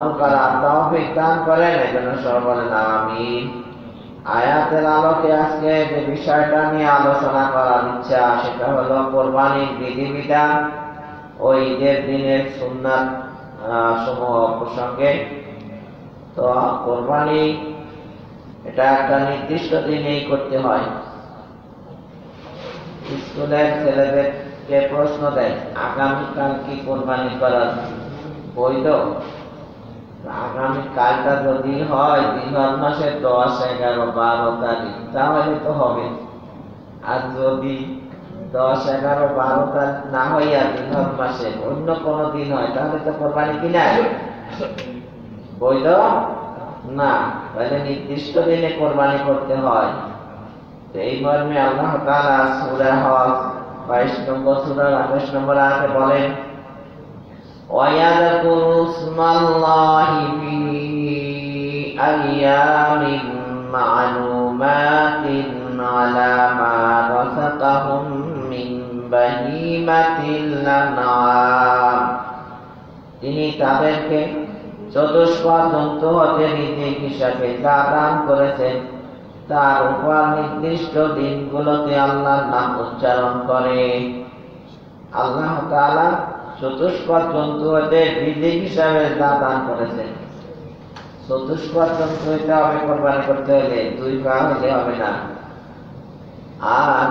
করার তৌফিক দান করেন, এজন্য সবাই বলেন আমিন। আয়াতের আলোকে আজকে যে বিষয়টা নিয়ে আলোচনা করার ইচ্ছা, সেটা হলো কোরবানির বিধিবিধান ও ঈদের দিনের সুন্নাত সমূহ প্রসঙ্গে। তো কোরবানি এটা একটা নির্দিষ্ট দিনেই করতে হয়। স্কুলের ছেলেদেরকে প্রশ্ন দেয়, আগামীকাল কি কোরবানি করার বৈধ? আগামীকালটা যদি হয় জিলহজ মাসের 10, 11, 12 তারিখ, তাহলে তো হবে। আর যদি 10, 11, 12 তারিখ না হইয়া জিলহজ মাসের অন্য কোনো দিন হয়, তাহলে তো কোরবানি কি নাই, বৈধ না। তাহলে নির্দিষ্ট দিনে কোরবানি করতে হয়। এই মর্মে আল্লাহ তাআলা সূরা হজ 22 নম্বর সূরার 28 নম্বর আয়াতে বলেন, وَيَذْكُرُوا اسْمَ اللَّهِ فِي أَيَّامٍ مَّعْلُومَاتٍ عَلَى مَا رَزَقَهُم مِّن بَهِيمَةِ الْأَنْعَامِ। তিনি তাদেরকে চতুষ্পদ জন্তু হতে রিজিক হিসাবে যা দান করেছেন, তার উপর নির্দিষ্ট দিনগুলোতে আল্লাহর নাম উচ্চারণ করে। আল্লাহ তাআলা চতুষ্পদ জন্তু হতে রিজিক হিসাবে যা দান করেছেন, চতুষ্পদ জন্তু হতে হবে কোরবানি করতে হলে 2 পা হলে হবে না। আর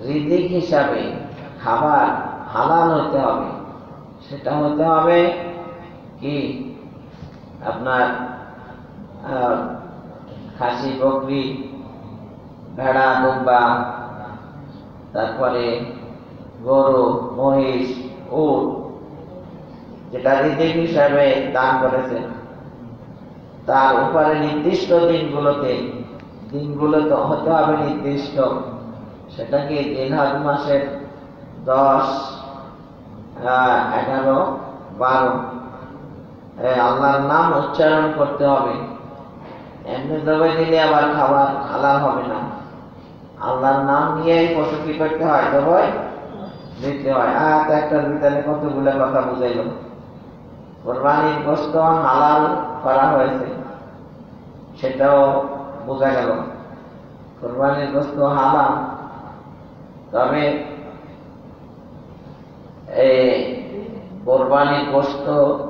রিজিক হিসাবে খাবার হালাল হতে হবে, সেটা হতে হবে কি আপনার খাসি, বকরি, ভেড়া, দুম্বা, তারপরে গরু, মহিষ, উট, যেটা রিজিক হিসাবে দান করেছেন, তার উপরে নির্দিষ্ট দিনগুলো তো হতে হবে নির্দিষ্ট। সেটা কি জিলহজ মাসের 10, 11, 12 আল্লাহর নাম উচ্চারণ করতে হবে। এমনি জবাই দিলে আবার খাবার হালাল হবে না। আল্লাহর নাম নিয়েই পশু কি করতে হয়, জবাই দিতে হয়। আয়াত একটার ভিতরে কতগুলো কথা বুঝাইল। কোরবানির গোশত হালাল করা হয়েছে, সেটাও বোঝা গেল। কোরবানির গোশত হালাল, তবে কোরবানির গোশত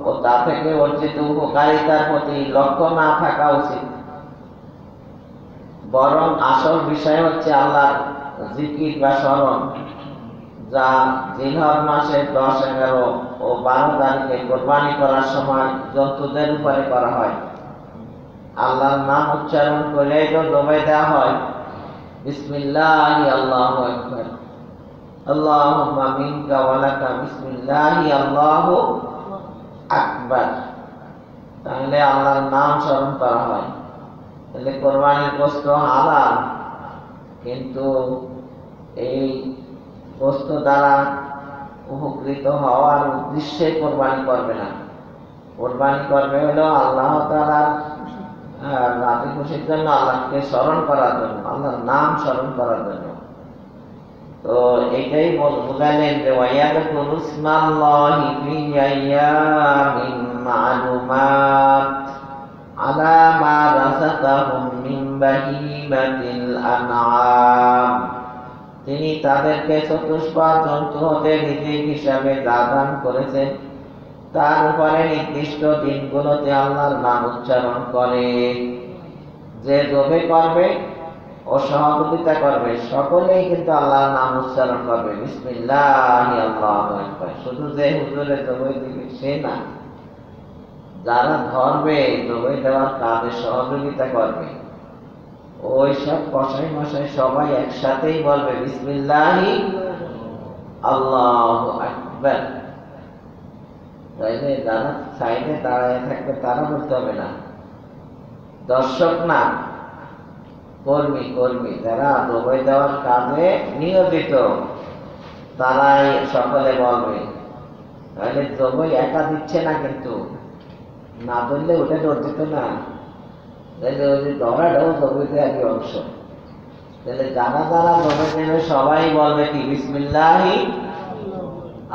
ও তা থেকে অর্জিত উপকারিতার প্রতি লক্ষ্য না থাকা উচিত। বরং আসল বিষয় হচ্ছে আল্লাহর জিকির বা স্মরণ, যা জিলহজ মাসের 10, 11 ও 12 তারিখে কোরবানি করার সময় জন্তুদের উপরে করা হয়। আল্লাহর নাম উচ্চারণ করে তো জবাই দেওয়া হয়, বিসমিল্লাহি আল্লাহু আকবার, আল্লাহুম্মা মিনকা ওয়া লাকা, বিসমিল্লাহি আল্লাহু আকবার। তাহলে আল্লাহর নাম স্মরণ করা হয়। তাহলে কোরবানির গোশত হালাল, কিন্তু এই গোশত দ্বারা উপকৃত হওয়ার উদ্দেশ্যে কোরবানি করবে না। কোরবানি করবে হলো আল্লাহ তাআলার রাজি খুশির জন্য, আল্লাহকে স্মরণ করার জন্য, আল্লাহর নাম স্মরণ করার জন্য। তো এটাই বুঝালেন যে ওয়ায়াযকুরু ইসমাল্লাহি ফি আইয়ামিন মা'লুমাত আলা মা রাযাকাহুম মিন বাহিমাতিল আন'আম। তিনি তাদেরকে চতুষ্পদ জন্তু হতে রিজিক হিসাবে যা দান করেছেন, তার উপরে নির্দিষ্ট দিনগুলোতে আল্লাহর নাম উচ্চারণ করে। যে জবে করবে ও সহযোগিতা করবে, সকলেই কিন্তু আল্লাহর নাম উচ্চারণ করবে, বিসমিল্লাহি আল্লাহু আকবার। শুধু যে হুজুরে জবে দিবে সে না, যারা ধরবে, জবে দেওয়ার কাজে সহযোগিতা করবে, ওই সব কসাই মশাই সবাই একসাথেই বলবে বিসমিল্লাহি আল্লাহু আকবার। তাইলে যারা সাইডে দাঁড়ায় থাকবে তারা বলতে হবে না, দর্শক না, কর্মী যারা জবাই দেওয়ার কাজে নিয়োজিত, তারাই সকলে বলবে। তাহলে জবাই একা দিচ্ছে না, কিন্তু না ধরলে ওটা অর্জিত না। তাহলে ওই যে ধরাটাও জবাইতে একই অংশ। তাহলে যারা জবাই দেবে সবাই বলবে কি বিসমিল্লাহি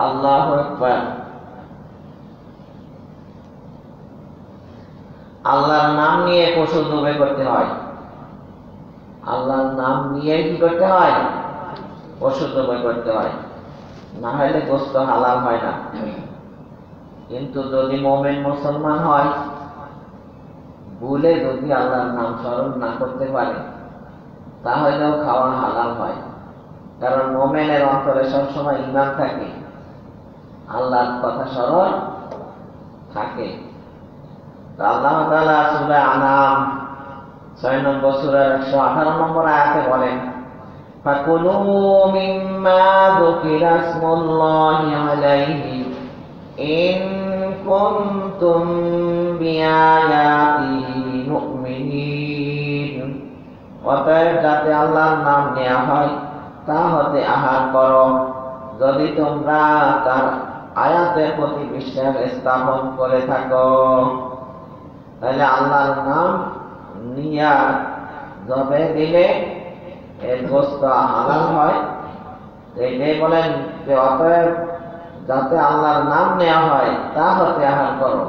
আল্লাহু আকবার। আল্লাহর নাম নিয়ে পশু জবাই করতে হয়। আল্লাহর নাম নিয়ে কি করতে হয়? পশু জবাই করতে হয়, না হলে গোশত হালাল হয় না। কিন্তু যদি মুমিন মুসলমান হয়, ভুলে যদি আল্লাহর নাম স্মরণ না করতে পারে, তাহলেও খাওয়া হালাল হয়। কারণ মুমিনের অন্তরে সবসময় ঈমান থাকে, আল্লাহর কথা স্মরণ থাকে। আল্লাহ তাআলা সূরা আনাম 6 নম্বর সূরার 118 নম্বর আয়াতে বলেন, ফাকুলু মিম্মা যুকিরা ইসমুল্লাহি আলাইহি ইন কুনতুম বিআয়াতিহি মুমিনিন। অতএব যাতে আল্লাহর নাম নেওয়া হয় তা হতে আহার করো, যদি তোমরা তার আয়াতের প্রতি বিশ্বাস স্থাপন করে থাকো। তাহলে আল্লাহর নাম নিয়া জবে দিলে এর গোশত হালাল হয়। এইটাই বলেন যে অতএব যাতে আল্লাহর নাম নেওয়া হয় তা হতে আহার করো।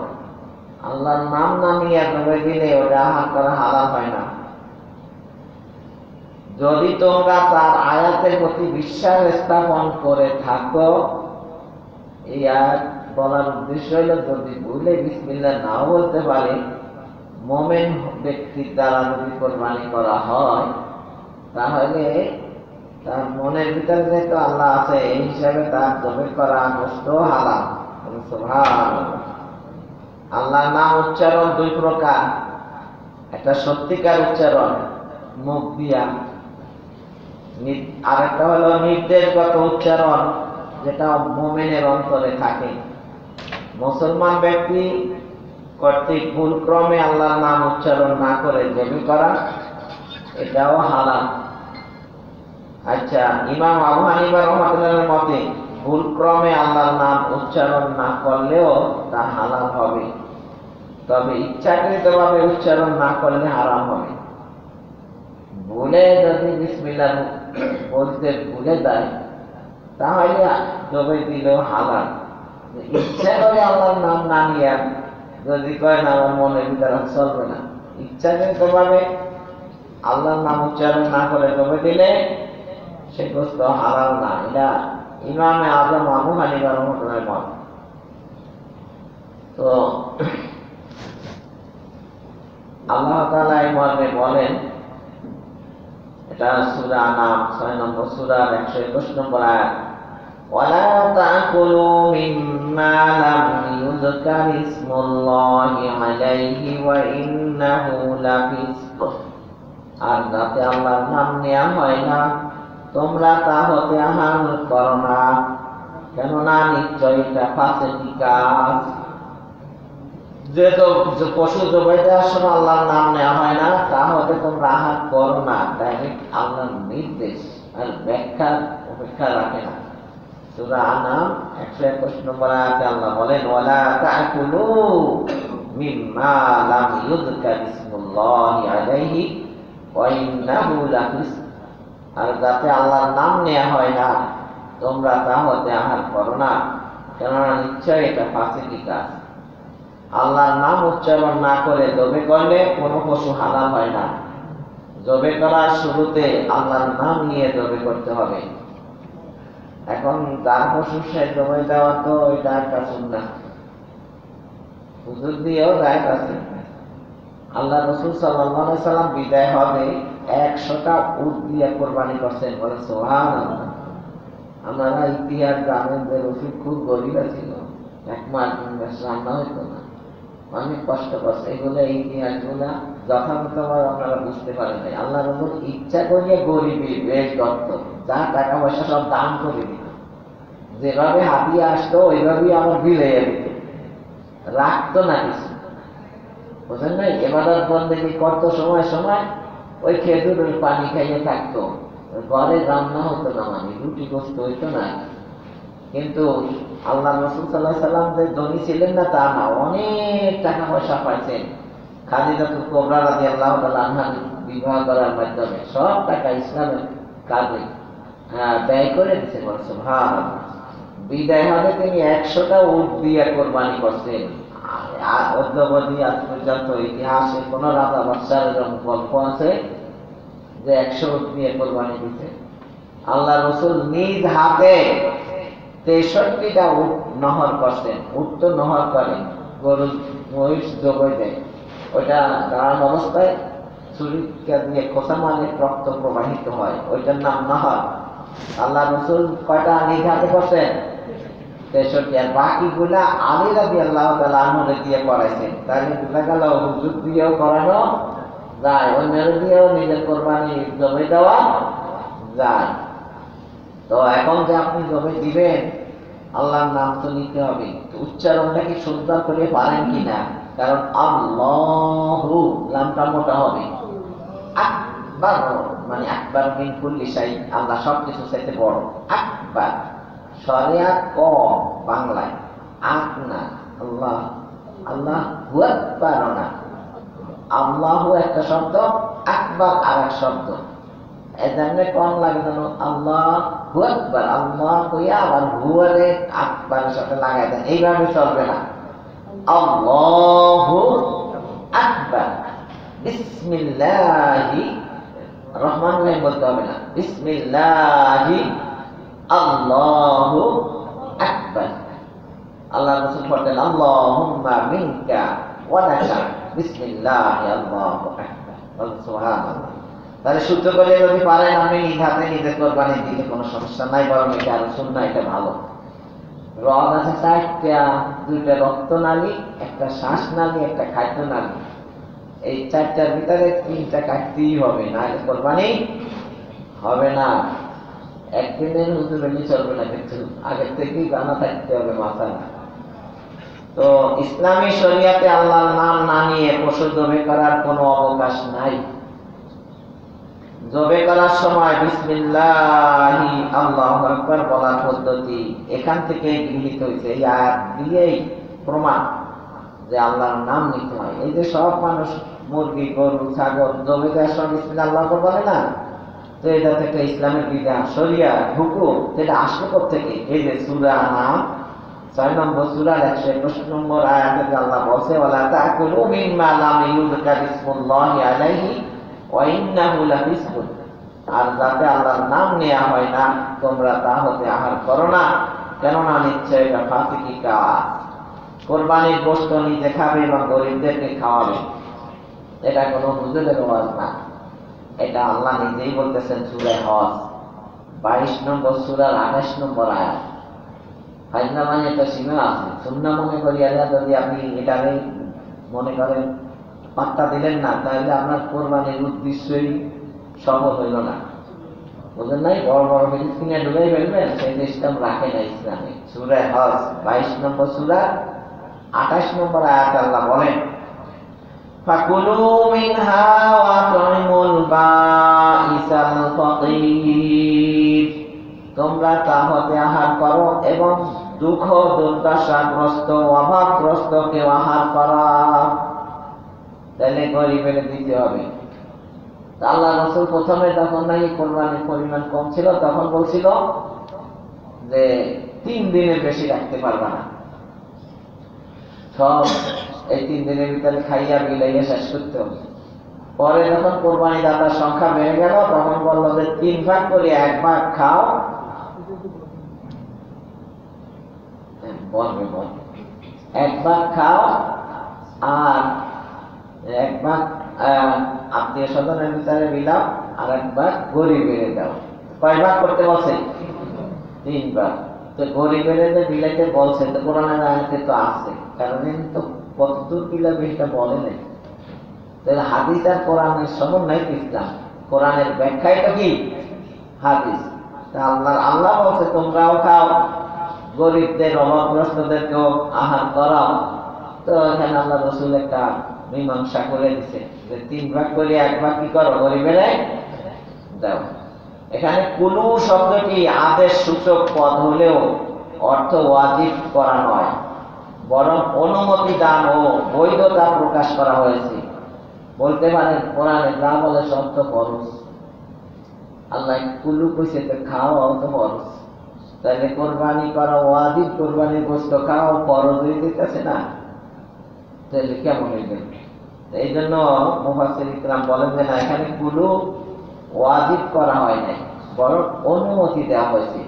আল্লাহর নাম না নিয়ে জবে দিলে ওটা আহার করা হালাল হয় না। যদি তোমরা তার আয়াতের প্রতি বিশ্বাস স্থাপন করে থাকো, এই আয়াত বলার উদ্দেশ্য হল যদি ভুলে বিসমিল্লাহ নাও বলতে পারে, মুমিন ব্যক্তির দ্বারা যদি কোরবানি করা হয়, তাহলে তার মনের ভিতরে যেহেতু আল্লাহ আছে, এই হিসাবে তার জবে করা গোশত হালাল। সুবহানাল্লাহ। আল্লাহর নাম উচ্চারণ দুই প্রকার, একটা সত্যিকার উচ্চারণ মুখ দিয়া, আর একটা হলো নির্দেশগত উচ্চারণ, যেটা মুমিনের অন্তরে থাকে। মুসলমান ব্যক্তি কর্তৃক ভুল ক্রমে আল্লাহর নাম উচ্চারণ না করে জবে করা, এটাও হালাল। আচ্ছা, ইমাম আবু হানিফা রাহমাতুল্লাহির মতে ভুল ক্রমে আল্লাহর নাম উচ্চারণ না করলেও তা হালাল হবে, তবে ইচ্ছাকৃতভাবে উচ্চারণ না করলে হারাম হবে। ভুলে যদি বিসমিল্লাহ বলতে ভুলে যায়, তাহলে জবে দিলেও হালাল। ইচ্ছা করে আল্লাহর নাম না নিয়ে যদি কয় না আমার মনের ভিতরে চলবে না, ইচ্ছাকৃতভাবে আল্লাহর নাম উচ্চারণ না করে জবে দিলে সে গোশত হালাল না। এটা ইমামে আযম আবু হানিফা রাহমাতুল্লাহির মত। তো আল্লাহ তাআলা এই মর্মে বলেন, এটা সূরা আনাম 6 নম্বর সূরার 121 নম্বর আয়াত, ওয়ালা তাকুলু মিম্মা লাম ইউযকার ইসমুল্লাহি আলাইহি ওয়া ইন্নাহু লাফিসক। আর যাতে আল্লাহর নাম নেওয়া হয় না, তোমরা তা হতে আহার করো না, কেননা নিশ্চয় এটা ফাসিকি কাজ। যেহেতু পশু জবাই দেওয়ার সময় আল্লাহর নাম নেওয়া হয় না, তা হতে তোমরা আহার করো না। ডাইরেক্ট আল্লাহর নির্দেশ, আর ব্যাখ্যার অপেক্ষা রাখে না। সূরা আনাম 121 নম্বর আয়াতে আল্লাহ বলেন, ওয়ালা তাকুলু মিম্মা লাম ইউযকার ইসমুল্লাহি আলাইহি ওয়া ইন্নাহু লাফিসক। আর যাতে আল্লাহর নাম নেওয়া হয় না, তোমরা তা হতে আহার করো না, কেননা নিশ্চয় এটা ফাসিকি কাজ। আল্লাহর নাম উচ্চারণ না করে জবে করলে কোনো পশু হালাল হয় না। জবে করার শুরুতে আল্লাহর নাম নিয়ে জবে করতে হবে। এখন যার পশু সে জবে দেওয়া, তো এটা একটা সুন্নাহ, হুজুর দিয়েও জায়েজ আছে। আল্লাহ রাসূল সাল্লাল্লাহু আলাইহি সাল্লাম বিদায় হবে 100টা উট দিয়ে কোরবানি করছেন, বলে সুবহানাল্লাহ। আমরা ইতিহাস জানেন যে রাসূল খুব গরিব ছিল, এক মাস রান্না হইতো না, অনেক কষ্ট করছে। এগুলো ইতিহাসগুলা যথাযথভাবে আপনারা বুঝতে পারেন নাই। আল্লাহ রাসূল ইচ্ছা করিয়া গরিবী বেশ দত্ত, যা টাকা পয়সা সব দান করে দিত, যেভাবে হাতিয়ে আসতো ওইভাবেই আমার বিলিয়ে দিত, রাখতো না কিছু। বুঝলেন নাই? ইবাদত বন্দেগী করতো, সময় সময় ওই খেজুরের পানি খাইয়ে থাকতো, ঘরে রান্না হতো না, মানে রুটি গোশত হইতো না। কিন্তু আল্লাহ রাসূল সাল্লাল্লাহু আলাইহি সাল্লাম যে ধনী ছিলেন না তা না, অনেক টাকা পয়সা পাইছেন। খাদিজাতুল কুবরা রাদিয়াল্লাহু তাআলা আনহা বিবাহ করার মাধ্যমে সব টাকা ইসলামের কাজে ব্যয় করে দিয়েছে। সুবহানাল্লাহ। বিদায় হবে তিনি 100টা উট দিয়ে কোরবানি করছেন। অদ্যাবধি আজ পর্যন্ত ইতিহাসে কোন রাজা বাদশার এরকম গল্প আছে যে 100 উট দিয়ে কোরবানি দিতে। আল্লাহ রসুল নিজ হাতে 63টা উট নহর করছেন। উট তো নহর করে, গরু মহিষ জবাই দেয়, ওইটা দাঁড়ানো অবস্থায় ছুরিকা দিয়ে খোসা মারে রক্ত প্রবাহিত হয়, ওইটার নাম নহর। আল্লাহ রসুল কয়টা নিজ হাতে করছেন? 63। আর বাকিগুলা আলী রাদিয়াল্লাহু তাআলা আনহু দিয়ে করাইছেন। তাহলে বোঝা গেল হুজুর দিয়েও করানো যায়, অন্যের দিয়েও নিজের কোরবানি জমে দেওয়া যায়। তো এখন যে আপনি জমে দিবেন, আল্লাহর নাম তো নিতে হবে, উচ্চারণটা কি সুন্দর করে পারেন কিনা? কারণ আল্লাহু নামটা মোটা হবে, আকবার মানে আকবার মিন কুল্লি শাই, আল্লাহ সবকিছু চাইতে বড়। আকবার শরিয়াত কম বাংলায়, আক না আল্লাহ, আল্লাহ হু আকবার না, আল্লাহু একটা শব্দ, আকবার আর এক শব্দ। এজন্য কোন লাগে জানো? আল্লাহ হু আকবার, আল্লাহ কইয়া আবার হুয়ারে আকবারের সাথে লাগাই দেন, এইভাবে চলবে না। আল্লাহু আকবার, বিসমিল্লাহি রহমান রহিম বলতে হবে না, বিসমিল্লাহি আল্লাহু আকবার। আল্লাহ রাসূল পড়তেন আল্লাহুম্মা মিনকা ওয়া লাকা বিসমিল্লাহি আল্লাহু আকবার, সুবহানাল্লাহ। তাহলে শুদ্ধ করে যদি পারেন আপনি নিজ হাতে নিজের কোরবানি দিতে কোনো সমস্যা নাই, বরং এটা আরো সুন্নাহ, এটা ভালো। রগ আছে 4টা, 2টা রক্তনালী, একটা শ্বাসনালী, একটা খাদ্যনালী। এই 4টার ভিতরে 3টা কাটতেই হবে, না কোরবানি হবে না। একদিনের হুজুর এমনি চলবে না, কিন্তু আগের থেকেই জানা থাকতে হবে মাথায়। তো ইসলামী শরিয়াতে আল্লাহর নাম না নিয়ে পশু জবে করার কোনো অবকাশ নাই। জবে করার সময় বিসমিল্লাহি আল্লাহু আকবার বলার পদ্ধতি এখান থেকে গৃহীত হয়েছে। এই আয়াত দিয়েই প্রমাণ যে আল্লাহর নাম নিতে হয়। এই যে সব মানুষ মুরগি, গরু, ছাগল জবে দেওয়ার সময় বিসমিল্লাহ আল্লাহু আকবার বলে না, তো এটা থেকে ইসলামের বিধান, শরিয়া, হুকুম, সেটা আসলো কোত্থেকে? এই যে সূরা নাম 6 নম্বর সূরার 121 নম্বর আয়াতে আল্লাহ বলছে ওয়ালা তাকুলু মিম্মা লাম ইউযকার ইসমুল্লাহি আলাইহি ওয়া ইন্নাহু লাফিসকুন, আর যাতে আল্লাহর নাম নেওয়া হয় না তোমরা তা হতে আহার করো না, কেননা নিশ্চয় এটা ফাসিকি কাজ। কোরবানির গোশত নিজে খাবে এবং গরিবদেরকে খাওয়াবে, এটা কোনো হুজুরের ওয়াজ না, এটা আল্লাহ নিজেই বলতেছেন সূরা হজ 22 নম্বর সূরার 28 নম্বর আয়াত। ফাইনা মানে একটা সীমা আছে, সুন্নাহ মনে করি আল্লাহ, যদি আপনি এটা মনে করেন পাত্তা দিলেন না, তাহলে আপনার কোরবানির উদ্দেশ্যই সফল হইল না, বুঝলেন নাই? বড় বড় জিনিস কিনে ঢুকাই ফেলবেন, সেই সিস্টেম রাখে না ইসলামে। সূরা হজ 22 নম্বর সূরা 28 নম্বর আয়াত আল্লাহ বলেন ফাকুলু মিনহা ওয়া তুইমুল বাঈসাল ফাকির, তোমরা তা হতে আহার করো এবং দুঃখ দুর্দশাগ্রস্ত অভাবগ্রস্তকে আহার করা। তাহলে গরিবের দিতে হবে। আল্লাহ রাসূল প্রথমে যখন নাকি কোরবানির পরিমাণ কম ছিল তখন বলছিল যে 3 দিনের বেশি রাখতে পারবে না, সব এই 3 দিনের ভিতরে খাইয়া বিলাইয়া শেষ করতে হবে। পরে যখন কোরবানি দাতার সংখ্যা বেড়ে গেল তখন বলল যে 3 ভাগ করে 1 ভাগ খাও, বলবে 1 ভাগ খাও আর 1 ভাগ আত্মীয় স্বজনের ভিতরে বিলাও আর 1 ভাগ গরিবের দাও। কয় ভাগ করতে বলছে? 3 ভাগ। তো গরিবের যে বিলাইতে বলছে তো কোরআনের আয়াতে তো আছে, কারণ তো কতদূর বিলাবে এটা বলে নাই। তাহলে হাদিস আর কোরআনের সমন্বয় ইসলাম, কোরআনের ব্যাখ্যাই তো কি হাদিস। আল্লাহ বলছে তোমরাও খাও, গরিবদের অভাবগ্রস্তদেরকেও আহার করাও। তো এখানে আল্লাহ রাসূল একটা মীমাংসা করে দিছে যে 3 ভাগ করে 1 ভাগ কি করো, গরিবের দাও। এখানে কুলু শব্দটি আদেশ সূচক পদ হলেও অর্থ ওয়াজিব করা নয়, বরং অনুমতি দান ও বৈধতা প্রকাশ করা হয়েছে। বলতে পারেন কোরআনে যা বলে সব তো ফরজ, আল্লাহ কুলু কইছে তো খাওয়াও তো ফরজ, তাহলে কোরবানি করা ওয়াজিব, কোরবানির গোশত খাওয়াও ফরজ হয়ে যেতেছে না? তাহলে কেমন হইবে? এই জন্য মুফাসসির ইকরাম বলেন যে না, এখানে কুলু ওয়াজিব করা হয় নাই, বরং অনুমতি দেওয়া হয়েছে।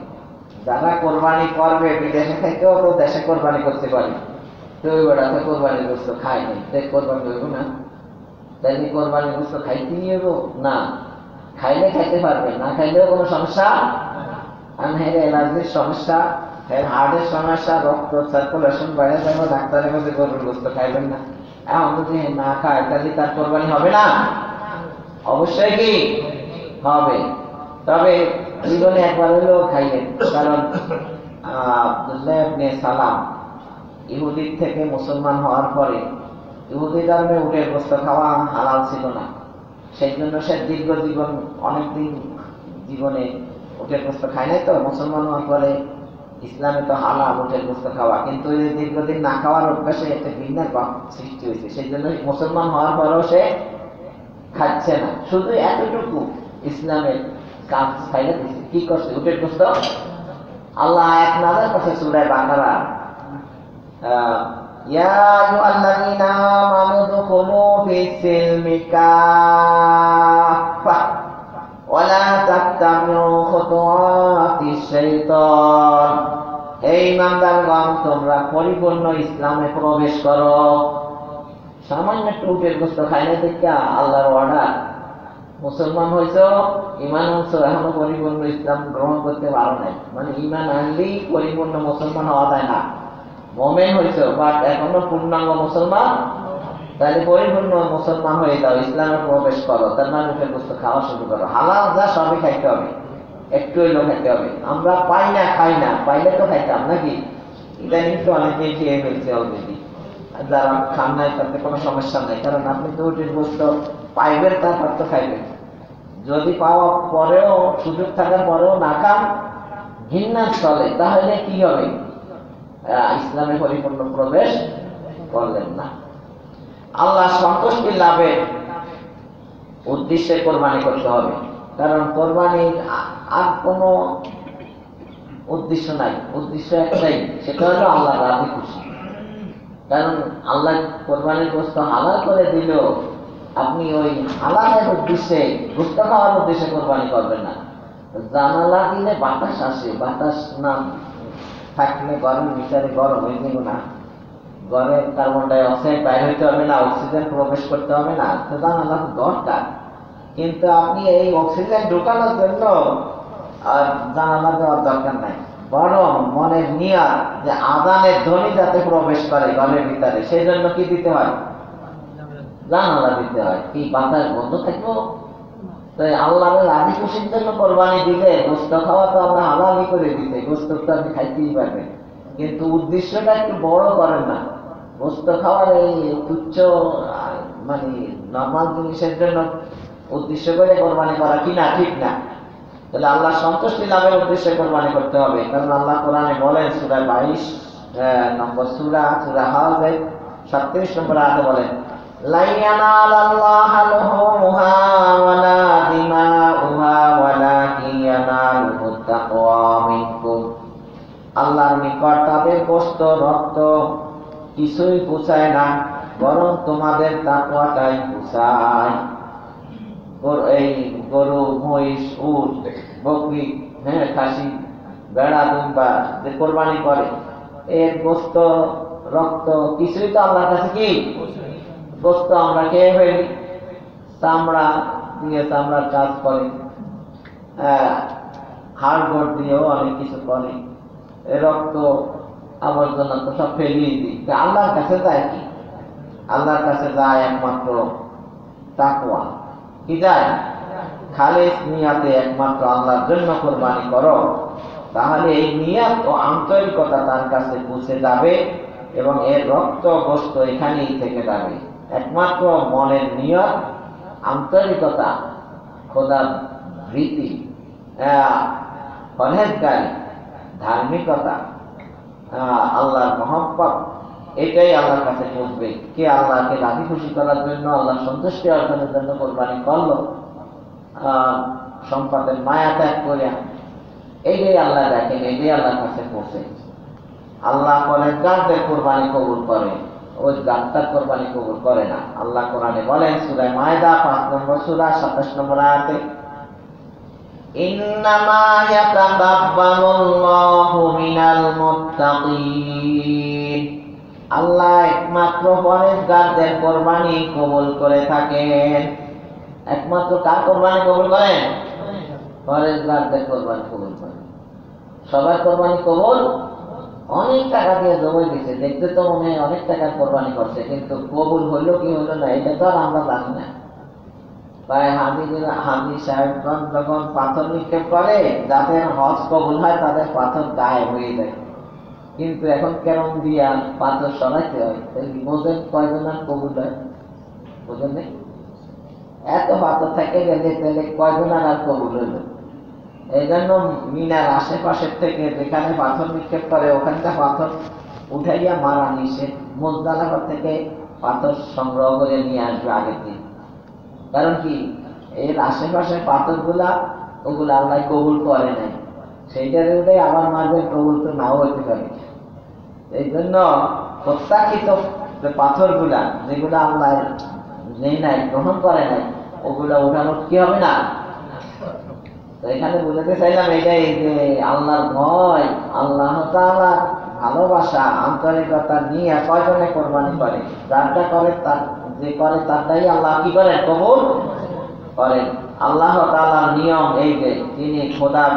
যারা কোরবানি করবে বিদেশে থেকেও তো দেশে কোরবানি করতে পারে, তো ওই বেড়াতে কোরবানির গোস্ত খায় নাই, তাই কোরবানি হইব না? তাইলে কোরবানির গোস্ত খাইতে নিয়ে না, খাইলে খাইতে পারবে, না খাইলেও কোনো সমস্যা। হের অ্যালার্জির সমস্যা, হের হার্টের সমস্যা, রক্ত সার্কুলেশন বেড়ে যাবে, ডাক্তারের কাছে গরুর গোস্ত খাইবেন না। এখন যদি না খায় তাহলে তার কোরবানি হবে না? অবশ্যই কি হবে। তবে জীবনে একবার হলেও খাইলেন, কারণ আব্দুল্লাহ ইবনে সালাম ইহুদির থেকে মুসলমান হওয়ার পরে ইহুদি ধর্মে উটের গোস্ত খাওয়া হালাল ছিল না, সেই জন্য সে দীর্ঘ জীবন অনেকদিন জীবনে উটের গোস্ত খায় নাই। তো মুসলমান হওয়ার পরে ইসলামে তো হালাল উটের গোস্ত খাওয়া, কিন্তু এই দীর্ঘদিন না খাওয়ার অভ্যাসে একটা ঘৃণার ভাব সৃষ্টি হয়েছে, সেই জন্য মুসলমান হওয়ার পরেও সে খাচ্ছে না। শুধু এতটুকু ইসলামের কাজ ছাইড়া দিচ্ছে, কি করছে? উটের গোস্ত। আল্লাহ এক নাজার কাছে সূরা বাকারা, ইয়া আইয়ুহাল্লাযীনা আমানু দুখুলু ফিস-সিলমি কাফা ওয়া লা তাত্তাবিউ খুতুওয়াতিশ শাইতান। হে ঈমানদারগণ, তোমরা পরিপূর্ণ ইসলামে প্রবেশ করো। সামান্য একটু উটের গোস্ত খাই না দেখে আল্লাহর অর্ডার, মুসলমান হয়েছ, ইমান আনছো, এখনো পরিপূর্ণ ইসলাম গ্রহণ করতে পারো নাই, মানে ইমান আনলেই পরিপূর্ণ মুসলমান হওয়া যায় না। মোমেন হয়েছ বাট এখনো পূর্ণাঙ্গ মুসলমান, তাহলে পরিপূর্ণ মুসলমান হয়ে যাও, ইসলামে প্রবেশ করো, তার মানে উটের গোস্ত খাওয়া শুরু করো। হালাল যা সবই খাইতে হবে, একটু হইলেও খাইতে হবে। আমরা পাই না, খাই না, পাইলে তো খাইতাম নাকি? ইদানিং তো অনেকেই খেয়ে ফেলছে অলরেডি। যারা খান নাই তাতে কোনো সমস্যা নাই, কারণ আপনি তো উটের গোস্ত পাইবেন, তারপর তো খাইবেন। যদি পাওয়া পরেও, সুযোগ থাকার পরেও না খান, ঘৃণার চলে, তাহলে কি হবে? ইসলামে পরিপূর্ণ প্রবেশ করলেন না। আল্লাহ সন্তুষ্টি লাভের উদ্দেশ্যে কোরবানি করতে হবে, কারণ কোরবানির আর কোনো উদ্দেশ্য নাই, উদ্দেশ্য একটাই, সেটা হলো আল্লাহ রাজি খুশি। কারণ আল্লাহ কোরবানির গোস্ত হালাল করে দিল, আপনি ওই হালালের উদ্দেশ্যে, গোস্ত খাওয়ার উদ্দেশ্যে কোরবানি করবেন না। জানালা দিলে বাতাস আসে, বাতাস না থাকলে ঘরের ভিতরে গরম হয়ে যাবে না, ঘরে কার্বন ডাই অক্সাইড বাইর হইতে হবে না, অক্সিজেন প্রবেশ করতে হবে না, তো জানালা দরকার। কিন্তু আপনি এই অক্সিজেন ঢোকানোর জন্য আর জানালা দেওয়ার দরকার নাই, বরং মনের নিয়াত যে আযানের ধ্বনি যাতে প্রবেশ করে ঘরের ভিতরে, সেই জন্য কি দিতে হয়? জানালা দিতে হয়। কি বাতাস বন্ধ থাকবো? তাই আল্লাহর রাজি খুশির জন্য কোরবানি দিলে, গোস্ত খাওয়া তো আল্লাহ হালালই করে দিতে, গোস্ত তো আপনি খাইতেই পারবেন, কিন্তু উদ্দেশ্যটা একটু বড় করেন না। গোস্ত খাওয়ার এই তুচ্ছ মানে নর্মাল জিনিসের জন্য উদ্দেশ্য করে কোরবানি করা কি না, ঠিক না। তাহলে আল্লাহ সন্তুষ্টি লাভের উদ্দেশ্যে কোরবানি করতে হবে, কারণ আল্লাহ কোরআনে বলেন, সূরা 22 নম্বর সূরা, সূরা হাজ 37 নম্বর আয়াতে বলেন, লা ইয়ানালাল্লাহা লুহুমুহা ওয়ালা দিমাউহা ওয়ালাকিন ইয়ানালুহুত তাকওয়া মিনকুম। আল্লাহর নিকট তাদের গোশত, রক্ত কিছুই পৌঁছায় না, বরং তোমাদের তাকওয়াটাই পৌঁছায়। এই গরু, মহিষ, উট, বকরি, খাসি, ভেড়া, দুম্বা যে কোরবানি করে, এর গোশত, রক্ত কিছুই তো আল্লাহর কাছে কি গোশত আমরা খেয়ে ফেলি, চামড়া দিয়ে চামড়ার কাজ করে, হাড় গোড় দিয়েও অনেক কিছু করে, রক্ত আবর্জনা তো সব ফেলিয়ে দিই। আল্লাহর কাছে যায় কি? আল্লাহর কাছে যায় একমাত্র তাকওয়া। কি যায়? খালিস নিয়াতে একমাত্র আল্লাহর জন্য কোরবানি করো, তাহলে এই নিয়াত ও আন্তরিকতা তার কাছে পৌঁছে যাবে এবং এর রক্ত গোশত এখানেই থেকে যাবে। একমাত্র মনের নিয়ত, আন্তরিকতা, খোদার ভীতি, পরহেজগারি, ধার্মিকতা, আল্লাহর মহব্বত, এটাই আল্লাহর কাছে পৌঁছবে। কে আল্লাহকে রাজি খুশি করার জন্য, আল্লাহ সন্তুষ্টি অর্জনের জন্য কোরবানি করলো, সম্পদের মায়া ত্যাগ করিয়া, এইটাই আল্লাহ দেখেন, এইটাই আল্লাহর কাছে পৌঁছে। আল্লাহ পরহেজগারদের কোরবানি কবুল করে, ওই গাত্তার কোরবানি কবুল করে না। আল্লাহ কোরআনে বলেন সূরা মায়দা 5 নম্বর সূরা 27 নম্বর আয়াতে, ইন্নামা ইয়াতাকাব্বালুল্লাহু মিনাল মুত্তাকিন, আল্লাহ একমাত্র পরহেজগারদের কোরবানি কবুল করে থাকেন। একমাত্র কার কোরবানি কবুল করেন? পরহেজগারদের কোরবানি কবুল করেন। সবার কোরবানি কবুল? অনেক টাকা দিয়ে জবাই দিছে, দেখতে তো মনে হয় অনেক টাকার কোরবানি করছে, কিন্তু কবুল হইলো কি হইলো না এটা তো আর আমরা জানি না। তাই হাজি সাহেবগণ যখন পাথর নিক্ষেপ করে যাদের হজ কবুল হয় তাদের পাথর গায়েব হয়ে যায়, কিন্তু এখন কেমন দিয়া পাথর সরাইতে হয়, বোঝেন কয়জন আর কবুল হয়? বোঝেন নেই? এত পাথর থেকে গেলে তাহলে কয়জন আর কবুল হইল? এই জন্য মিনার আশেপাশের থেকে যেখানে পাথর নিক্ষেপ করে ওখানকার পাথর উঠাইয়া মারা নিষেধ। মুজদালিফা থেকে পাথর সংগ্রহ করে নিয়ে আসবে আগের দিন। কারণ কি, এর আশেপাশের পাথরগুলা ওগুলো আল্লাহ কবুল করে নাই, সেইটার উঠে আবার মারবে, কবুল তো নাও হইতে পারে। এই জন্য প্রত্যাখ্যিত যে পাথরগুলা যেগুলো আল্লাহ নেই নাই, গ্রহণ করে নাই, ওগুলা উঠানোর কি হবে না। তো এখানে বুঝাতে চাইলাম এটাই যে আল্লাহর ভয়, আল্লাহ তাআলার ভালোবাসা, আন্তরিকতা নিয়ে কয়জনে কোরবানি করে? যারটা করে তার, যে করে তারটাই আল্লাহ কি করেন? কবুল করেন। আল্লাহ তাআলার নিয়ম এই যে তিনি খোদার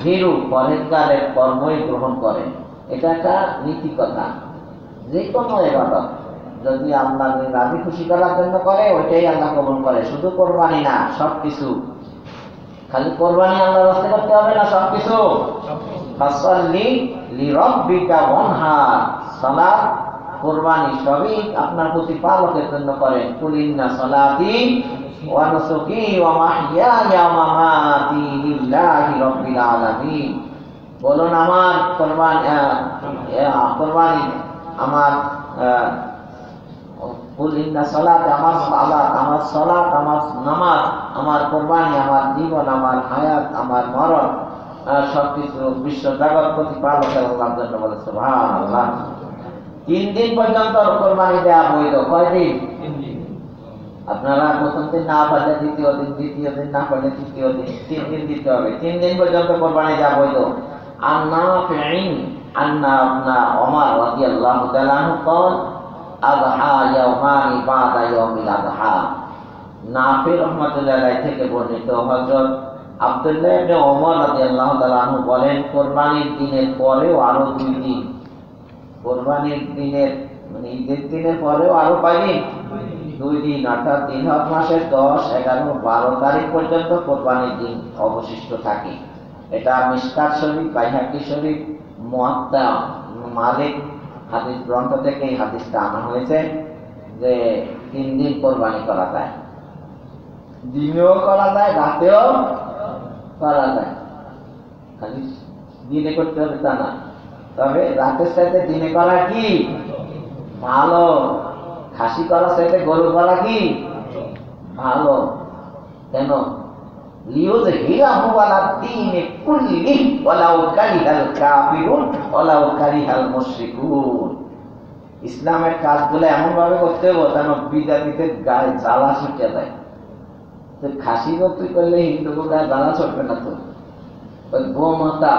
ভীরু পরহেজগারের কর্মই গ্রহণ করেন। এটা একটা নীতি কথা। যে কোনো ইবাদত যদি আল্লাহ রাজি খুশি করার জন্য করে ওইটাই আল্লাহ কবুল করে। শুধু কোরবানি না, সবকিছু। খালি কোরবানি আল্লাহর রাস্তায় করতে হবে না, সবকিছু। ফাসাল্লি লিরাব্বিকা ওয়ানহার, সালাত কোরবানি সবই আপনার প্রতিপালকের জন্য করেন। কুল ইন্না সালাতি ওয়া নুসুকি ওয়া মাহইয়ায়া ওয়া মামাতি লিল্লাহি রাব্বিল আলামিন। বলুন আমার কোরবানি আমার কুল ইন্না সালাতি, আমার সালাত, আমার সালাত, আমার নামাজ, আমার কোরবানি, আমার জীবন, আমার হায়াত, আমার মরণ, সবকিছু বিশ্ব জগৎ প্রতিপালকের আল্লাহর জন্য। বলে সুবহানাল্লাহ। 3 দিন পর্যন্ত কোরবানি দেওয়া বৈধ। কয়দিন? 3 দিন। আপনারা প্রথম দিন না পারলে দ্বিতীয় দিন, দ্বিতীয় দিন না পারলে তৃতীয় দিন, 3 দিন দিতে হবে। 3 দিন পর্যন্ত কোরবানি দেওয়া বৈধ। আর নাফি'in আন্না ইবনা ওমর রাদিয়াল্লাহু তাআলা আনহু قال আযহা ইয়াওমানি বাদা ইয়াউমিল আযহা। নাফি রাহমাতুল্লাহ আলাইহি থেকে বর্ণিত, হযরত আব্দুল্লাহ ইবনে ওমর রাদিয়াল্লাহু তাআলা আনহু বলেন, কোরবানির দিনের পরেও আরো 2 দিন, কোরবানির দিনের মানে ঈদের দিনের পরেও আরো কয়দিন? 2 দিন, অর্থাৎ জিলহজ মাসের 10, 11, 12 তারিখ পর্যন্ত কোরবানির দিন অবশিষ্ট থাকে। এটা মিশকাত শরীফ, বাইহাকি শরীফ, মুয়াত্তা মালিক হাদিস গ্রন্থ থেকে এই হাদিসটা আনা হয়েছে যে 3 দিন কোরবানি করা যায়। দিনেও করা যায়, রাতেও করা যায়। খালি দিনে করতে হবে তা না, তবে রাতের সাথে দিনে করা কি ভালো। খাসি করার সাথে গরু করা কি ভালো। কেন? লিউযহিরাহু আলা দ্বীনি কুল্লিহি ওয়ালাউ কারিহাল কাফিরুন ওয়ালাউ কারিহাল মুশরিকুন। ইসলামের কাজগুলো এমন ভাবে করতে হবে যেন বিদাতিদের গায়ে জ্বালা ছুটে যায়। তো খাসি বকরি করলে হিন্দুদের গায়ে জ্বালা ছুটবে না, তো ওই গোমাতা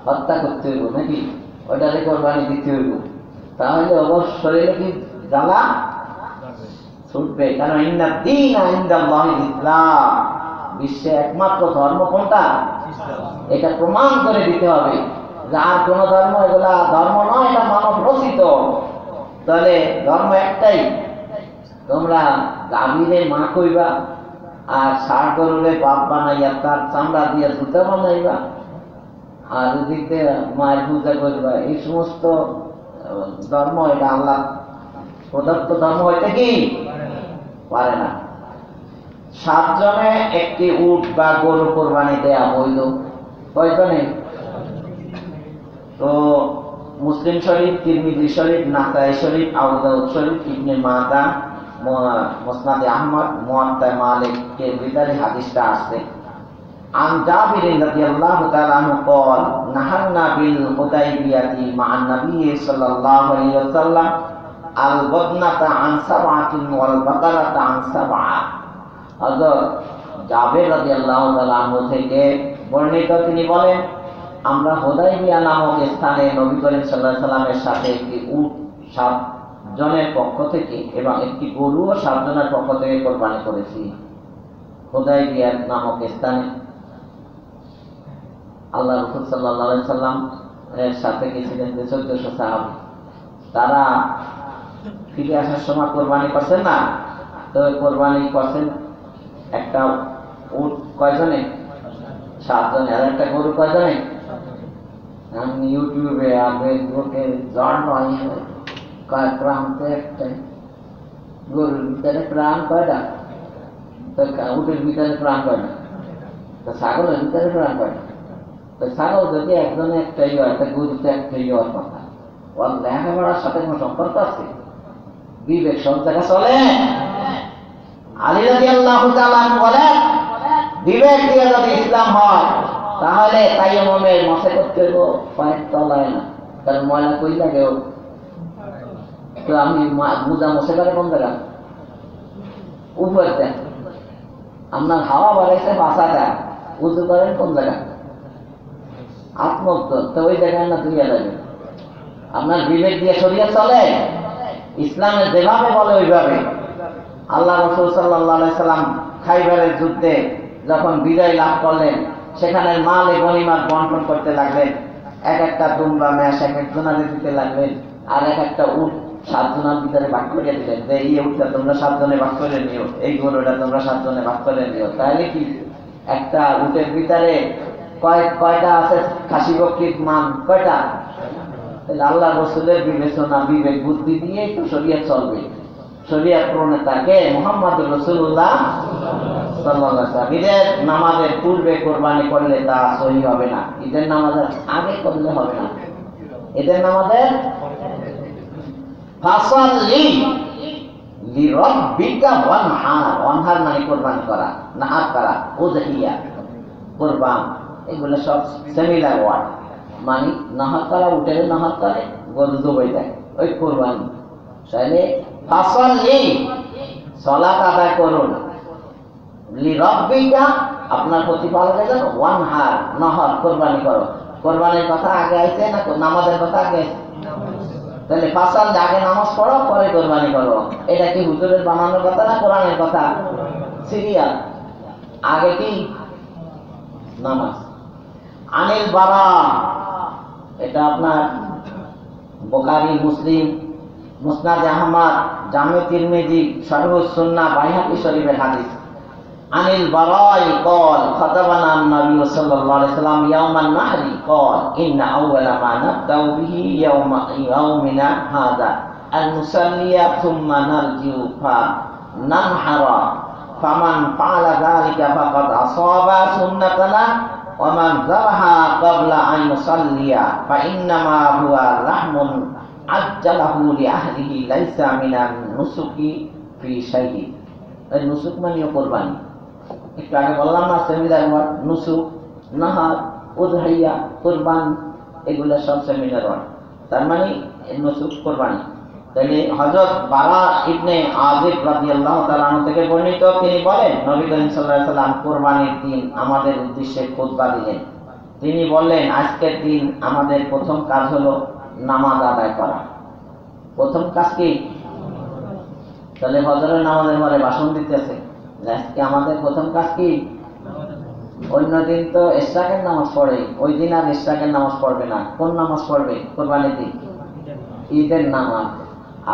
হত্যা করতে হইব নাকি, ওইটারে কোরবানি দিতে হইব, তাহলে ওর শরীরে কি জ্বালা ছুটবে। কারণ ইন্না দীনা ইনদাল্লাহিল ইসলাম, বিশ্বে একমাত্র ধর্ম কোনটা? এটা প্রমাণ করে দিতে হবে। যার কোন ধর্ম, এগুলা ধর্ম নয়, এটা মানব রচিত। তাহলে ধর্ম একটাই, তোমরা গাভীরে মা কইবা আর ষাঁড় গরুরে বাপ বানাইয়া তার চামড়া দিয়ে জুতা বানাইবা আর ওদিকে মায়ের পূজা করবা। এই সমস্ত ধর্ম এটা আল্লাহ প্রদত্ত ধর্ম হইতে কি পারে না। 7 জনে একটি উট বা গরু কোরবানি দেয়া বৈধ। কয়জনে? তো মুসলিম শরীফ, তিরমিজি শরীফ, নাসাই শরীফ, আবু দাউদ শরীফ, ইবনে মাদা, মুসনাদে আহমদ, মুয়াত্তা মালিক কে ভিতরে হাদিসটা আছে। আন জাবির রাদিয়াল্লাহু তাআলা আনহু قال نهرنا بالحديبية مع النبي صلى الله عليه وسلم আল বদনাতা আন সাবআতিন ওয়াল বাকারাতা আন সাবআ। হযরত জাবের রাদিয়াল্লাহু তাআলা আনহু থেকে বর্ণিত, তিনি বলেন আমরা হুদাইবিয়া নামক স্থানে নবী করিম সাল্লাল্লাহু আলাইহি সাল্লামের সাথে একটি উট 7 জনের পক্ষ থেকে এবং একটি গরুও 7 জনের পক্ষ থেকে কোরবানি করেছি। হুদাইবিয়া নামক স্থানে আল্লাহ রাসূল সাল্লাল্লাহু আলাইহি সাল্লাম এর সাথে গেছিলেন 1400 সাহাবী। তারা ফিরে আসার সময় কোরবানি করছেন না, তো কোরবানি করছেন একটা উট কয়জনে? 7 জনে। আর একটা গরু কয়জনে? আমি ইউটিউবে আর ফেসবুকে জন্মাই কয় প্রান্তে একটা গরুর ভিতরে প্রাণ কয়টা, তো উটের ভিতরে প্রাণ কয়টা, তো ছাগলের ভিতরে প্রাণ কয়টা। তো ছাগল যদি একজনে একটাই হয়, তা গরু তো একটাই হওয়ার কথা। ওর লেখাপড়ার সাথে কোনো সম্পর্ক আছে? বিবেক সব জায়গায় চলে? আলী রাদিয়াল্লাহু তাআলা বলেন বিবেক দিয়ে যদি ইসলাম হয় তাহলে তাইয়ামুমের মশে করতে গো পায়ের তলায় না, কারণ ময়লা কই লাগেও। তো আমি মুজা মশে করে কোন জায়গা? উপরতে। আপনার হাওয়া বাড়াইছে বাসাটা, উজু করেন কোন জায়গা? আত্মোক্ত, তো ওই জায়গায় না ধুইয়া যাবে। আপনার বিবেক দিয়ে শরীয়ত চলে? ইসলামের যেভাবে বলে ওইভাবে। আল্লাহ রাসূল সাল্লাল্লাহু আলাইহি সাল্লাম খাইবারের যুদ্ধে যখন বিজয় লাভ করলেন, সেখানে মাল এ গনিমত বন্টন করতে লাগলেন। এক একটা দুম্বা মেষ এক একজনারে দিতে লাগলেন, আর এক একটা উট 7 জনের ভিতরে ভাগ করে দিলেন যে এই উটটা তোমরা 7 জনে ভাগ করে নিও, এই গরুটা তোমরা 7 জনে ভাগ করে নিও। তাহলে কি একটা উটের ভিতরে কয়টা আছে? খাসি বকরির মান কয়টা? তাহলে আল্লাহ রাসূলের বিবেচনা, বিবেক বুদ্ধি দিয়েই তো শরীয়ত চলবে। শরীয়ত প্রণেতাকে মুহাম্মদুর রাসূলুল্লাহ সাল্লাল্লাহু আলাইহি ওয়াসাল্লাম। ঈদের নামাজের পূর্বে কোরবানি করলে তা সহি হবে না, ঈদের নামাজের আগে করলে হবে না। ঈদের নামাজের ফাসাল্লি লিরাব্বিকা ওয়ানহার, ওয়ানহার মানে কোরবানি করা, নাহার করা, উযহিয়া কোরবান, এগুলো সব সিমিলার ওয়ার্ড। মানে নাহার করা, উটের নাহার করে, গরু জবাই দেয়, ওই কোরবানি। তাহলে ফাসাল্লি সালাত আদায় করুন, লিরাব্বিকা আপনার প্রতিপালকের জন্য, ওয়ানহার নহর কোরবানি করো। কোরবানির কথা আগে আইছে না নামাজের কথা আগে আইছে? তাহলে ফাসাল আগে নামাজ পড়ো, পরে কোরবানি করো। এটা কি হুজুরের বানানোর কথা না কোরআনের কথা? সিরিয়াল আগে কি নামাজ। আনিল বারা, এটা আপনার বুখারী, মুসলিম, মুসনাদ আহমদ, জামে তিরমিজি, শরহুস সুন্নাহ, বাইহাকী শরীফের হাদিস। আনিল বারাই قال خطبنا النبي صلى الله عليه وسلم يوم النحر قال إن أول ما نبدأ به يومنا هذا أن نصلي ثم نرجع فننحر فمن فعل ذلك فقد أصاب سنتنا ومن ذبح قبل أن يصلي فإنما هو لحم عجله لأهله ليس من النسك في شيء। নুসুক মানে কোরবানি, একটু আগে বললাম না সেমিনার ওয়ার্ড, নুসুক, নাহার, উযহিয়া, কোরবান, এগুলো সব সেমিনার ওয়ার্ড। তার মানে নুসুক কোরবানি। তাহলে হযরত বারা ইবনে আযিব রাদিয়াল্লাহু তাআলা আনহু থেকে বর্ণিত, তিনি বলেন নবী করিম সাল্লাল্লাহু আলাইহি সাল্লাম কোরবানির দিন আমাদের উদ্দেশ্যে খুতবা দিলেন। তিনি বললেন আজকের দিন আমাদের প্রথম কাজ হলো নামাজ আদায় করা। প্রথম কাজ কি? তাহলে ফজরের নামাজের পরে ভাষণ দিতেছে, আজকে আমাদের প্রথম কাজ কি? অন্য দিন তো ইশরাকের নামাজ পড়ে, ওই দিন আর ইশরাকের নামাজ পড়বে না। কোন নামাজ পড়বে? কোরবানির দিন ঈদের নামাজ।